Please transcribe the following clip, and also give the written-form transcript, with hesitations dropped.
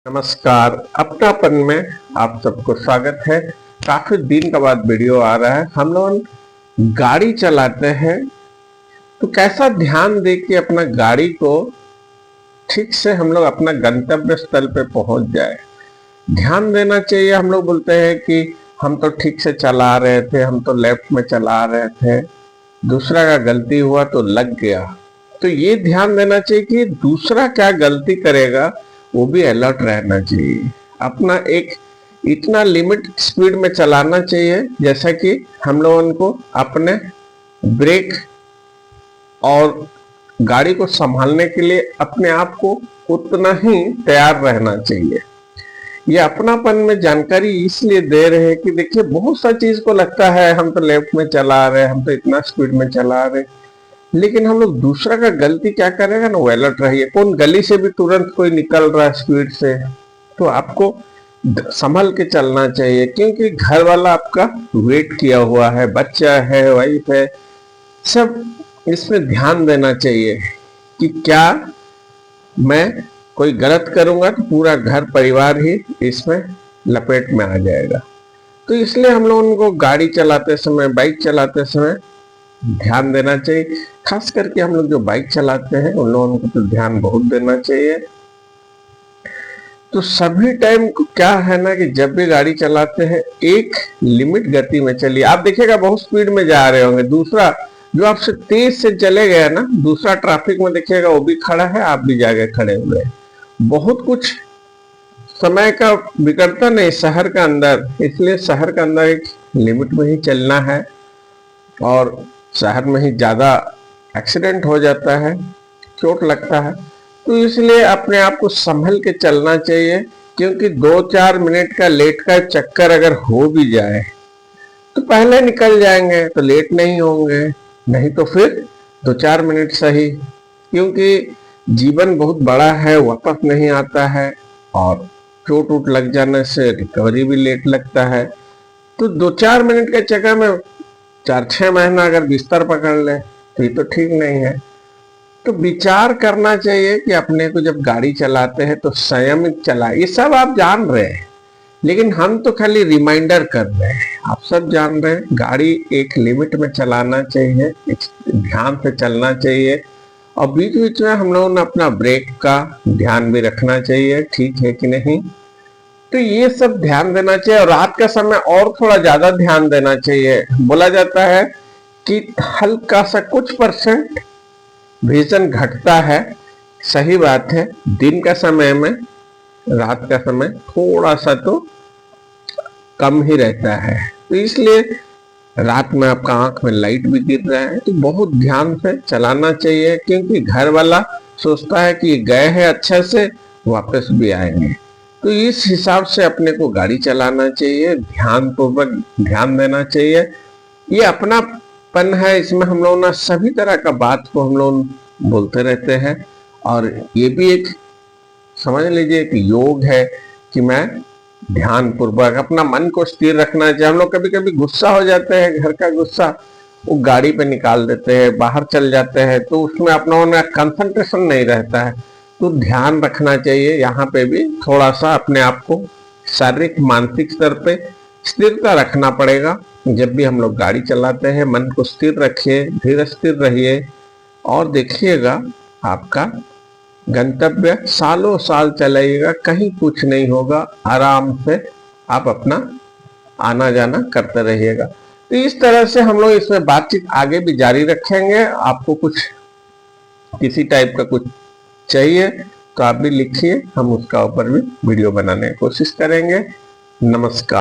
नमस्कार। अपनापन में आप सबको स्वागत है। काफी दिन के बाद वीडियो आ रहा है। हम लोग गाड़ी चलाते हैं तो कैसा ध्यान दे कि अपना गाड़ी को ठीक से हम लोग अपना गंतव्य स्थल पे पहुंच जाए। ध्यान देना चाहिए। हम लोग बोलते हैं कि हम तो ठीक से चला रहे थे, हम तो लेफ्ट में चला रहे थे, दूसरा का गलती हुआ तो लग गया। तो ये ध्यान देना चाहिए कि दूसरा क्या गलती करेगा, वो भी अलर्ट रहना चाहिए। अपना एक इतना लिमिट स्पीड में चलाना चाहिए जैसा कि हम लोगों को अपने ब्रेक और गाड़ी को संभालने के लिए अपने आप को उतना ही तैयार रहना चाहिए। ये अपनापन में जानकारी इसलिए दे रहे हैं कि देखिए बहुत सा चीज को लगता है हम तो लेफ्ट में चला रहे हैं, हम तो इतना स्पीड में चला रहे, लेकिन हम लोग दूसरा का गलती क्या करेगा ना, वो अलर्ट रहिए। कौन गली से भी तुरंत कोई निकल रहा है स्पीड से, तो आपको संभल के चलना चाहिए, क्योंकि घर वाला आपका वेट किया हुआ है, बच्चा है, वाइफ है, सब इसमें ध्यान देना चाहिए कि क्या मैं कोई गलत करूंगा तो पूरा घर परिवार ही इसमें लपेट में आ जाएगा। तो इसलिए हम लोगों को गाड़ी चलाते समय, बाइक चलाते समय ध्यान देना चाहिए। खास करके हम लोग जो बाइक चलाते हैं उन लोगों को तो ध्यान बहुत देना चाहिए। तो सभी टाइम क्या है ना कि जब भी गाड़ी चलाते हैं एक लिमिट गति में चलिए। आप देखिएगा बहुत स्पीड में जा रहे होंगे, दूसरा जो आपसे तेज से चले गया ना, दूसरा ट्रैफिक में देखिएगा वो भी खड़ा है, आप भी जाके खड़े हुए हैं। बहुत कुछ समय का बिगड़ता नहीं शहर का अंदर, इसलिए शहर का अंदर एक लिमिट में ही चलना है। और शहर में ही ज्यादा एक्सीडेंट हो जाता है, चोट लगता है, तो इसलिए अपने आप को संभल के चलना चाहिए। क्योंकि 2-4 मिनट का लेट का चक्कर अगर हो भी जाए तो पहले निकल जाएंगे तो लेट नहीं होंगे, नहीं तो फिर 2-4 मिनट सही, क्योंकि जीवन बहुत बड़ा है, वापस नहीं आता है, और चोट उट लग जाने से रिकवरी भी लेट लगता है। तो 2-4 मिनट के चक्कर में 4-6 महीना अगर बिस्तर पकड़ ले तो ये तो ठीक नहीं है। तो विचार करना चाहिए कि अपने को जब गाड़ी चलाते हैं तो संयमित चलाए। ये सब आप जान रहे हैं, लेकिन हम तो खाली रिमाइंडर कर रहे हैं। आप सब जान रहे हैं गाड़ी एक लिमिट में चलाना चाहिए, ध्यान से चलना चाहिए, और बीच बीच में हम लोगों ने अपना ब्रेक का ध्यान भी रखना चाहिए, ठीक है कि नहीं। तो ये सब ध्यान देना चाहिए। और रात का समय और थोड़ा ज्यादा ध्यान देना चाहिए। बोला जाता है कि हल्का सा कुछ परसेंट विजन घटता है, सही बात है। दिन का समय में, रात का समय थोड़ा सा तो कम ही रहता है, तो इसलिए रात में आपका आंख में लाइट भी गिर रहा है तो बहुत ध्यान से चलाना चाहिए, क्योंकि घर वाला सोचता है कि गए हैं अच्छा से, वापस भी आएंगे। तो इस हिसाब से अपने को गाड़ी चलाना चाहिए, ध्यान पूर्वक ध्यान देना चाहिए। ये अपनापन है, इसमें हम लोग ना सभी तरह का बात को हम लोग बोलते रहते हैं। और ये भी एक समझ लीजिए कि योग है कि मैं ध्यान पूर्वक अपना मन को स्थिर रखना चाहिए। हम लोग कभी कभी गुस्सा हो जाते हैं, घर का गुस्सा वो गाड़ी पे निकाल देते हैं, बाहर चल जाते हैं, तो उसमें अपना कंसंट्रेशन नहीं रहता है। तो ध्यान रखना चाहिए, यहाँ पे भी थोड़ा सा अपने आप को शारीरिक मानसिक स्तर पे स्थिरता रखना पड़ेगा। जब भी हम लोग गाड़ी चलाते हैं मन को स्थिर रखिए, धीरे स्थिर रहिए, और देखिएगा आपका गंतव्य सालों साल चलाइएगा, कहीं कुछ नहीं होगा, आराम से आप अपना आना जाना करते रहिएगा। तो इस तरह से हम लोग इसमें बातचीत आगे भी जारी रखेंगे। आपको कुछ किसी टाइप का कुछ चाहिए तो आप भी लिखिए, हम उसका ऊपर भी वीडियो बनाने की कोशिश करेंगे। नमस्कार।